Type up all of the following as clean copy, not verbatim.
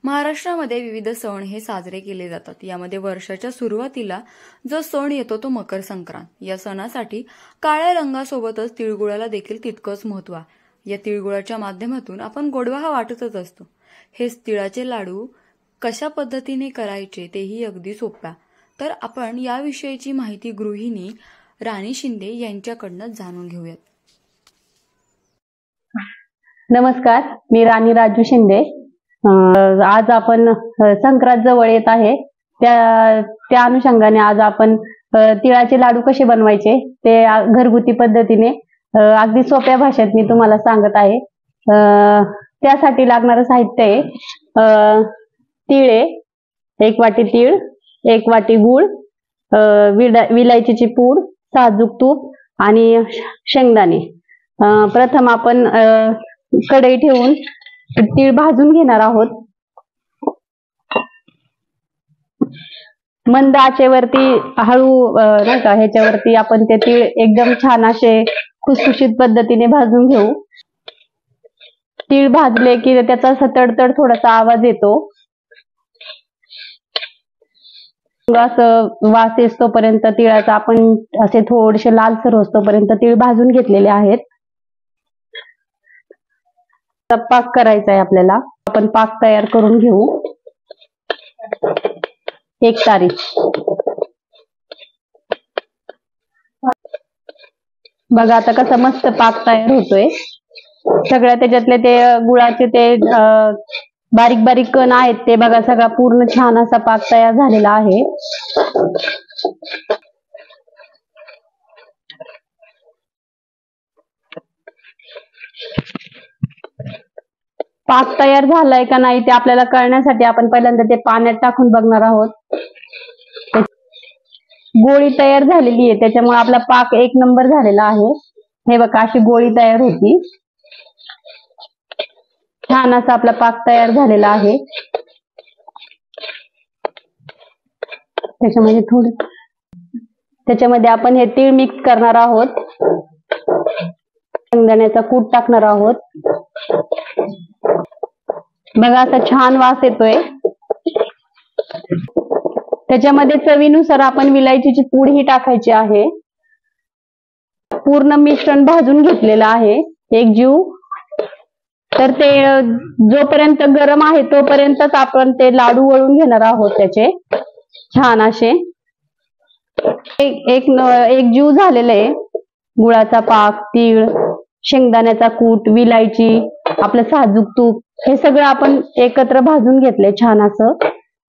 महाराष्ट्रामध्ये विविध सण हे साजरे केले जातात। यामध्ये वर्षाच्या सुरुवातीला जो सण येतो तो मकर संक्रांत। या सणासाठी काळ्या रंगासोबतच तिळगुळाला देखील तितकंच महत्त्व आहे। या तिळगुळाच्या माध्यमातून आपण गोडवा हा वाटतच असतो। हे तिळाचे लाडू कशा पद्धतीने करायचे तेही अगदी सोपं। तर आपण याविषयीची माहिती गृहिणी राणी शिंदे यांच्याकडून जाणून घेऊयात। नमस्कार, मी राणी राजू शिंदे। आज आपण संक्रांत जवळ येत आहे, त्या अनुषंगाने आज आपण तिळाचे लाडू कसे बनवायचे ते घरगुती पद्धतीने अगदी सोप्या भाषेत मी तुम्हाला सांगत आहे। त्यासाठी लागणारे साहित्य आहे तिळे, 1 वाटी तीळ, 1 वाटी गूळ, विलायचीची पूड, साजूक तूप आणि शेंगदाणे। प्रथम आपण कढई ठेवून तीळ भाजून घेणार आहोत। मंद आचेवरती हळू नाही का ह्याच्यावरती आपण ते तीळ एकदम छान असे खुसखुशीत पद्धतीने भाजून घेऊ। तीळ भाजले की त्याचा असा तडतड थोडासा आवाज येतो। असं वास येतोपर्यंत तिळाचा आपण असे थोडेसे लालसर होतोपर्यंत तीळ भाजून घेतलेले आहेत। पाक करायचा आहे आपल्याला। आपण पाक तयार करून घेऊ। एक तारीख बघा आता कसा मस्त पाक तयार होतोय। सगळ्या त्याच्यातले ते गुळाचे ते बारीक बारीक कण आहेत ते बघा सगळा पूर्ण छान असा पाक तयार झालेला आहे। पाक तयार झालाय का नाही ते आपल्याला कळण्यासाठी आपण पहिल्यांदा ते पाण्यात टाकून बघणार आहोत। गोळी तयार झालेली आहे, त्याच्यामुळे आपला पाक 1 नंबर झालेला आहे। हे बघा अशी गोळी तयार होती। छान असा आपला पाक तयार झालेला आहे। त्याच्यामध्ये आपण हे तीळ मिक्स करणार आहोत। शेंगदाण्याचा कूट टाकणार आहोत। बघा असा छान वास येतोय। त्याच्यामध्ये चवीनुसार आपण विलायचीची पूड ही टाकायची आहे। पूर्ण मिश्रण भाजून घेतलेलं आहे एक जीव। तर ते जोपर्यंत गरम आहे तोपर्यंतच आपण ते लाडू वळून घेणार आहोत त्याचे छान असे। एक जीव झालेले आहे। गुळाचा पाक, तीळ, शेंगदाण्याचा कूट, विलायची, आपलं साजूक तूप हे सगळं आपण एकत्र भाजून घेतले छान असं।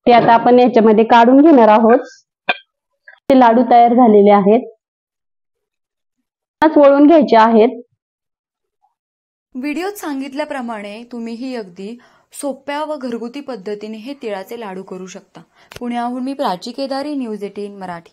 ते आता आपण याच्यामध्ये काढून घेणार आहोत। ते लाडू तयार झालेले आहेत, वळून घ्यायचे आहेत। व्हिडिओत सांगितल्याप्रमाणे तुम्हीही अगदी सोप्या व घरगुती पद्धतीने हे तिळाचे लाडू करू शकता। पुण्याहून मी प्राची केदारी, न्यूज 18 मराठी।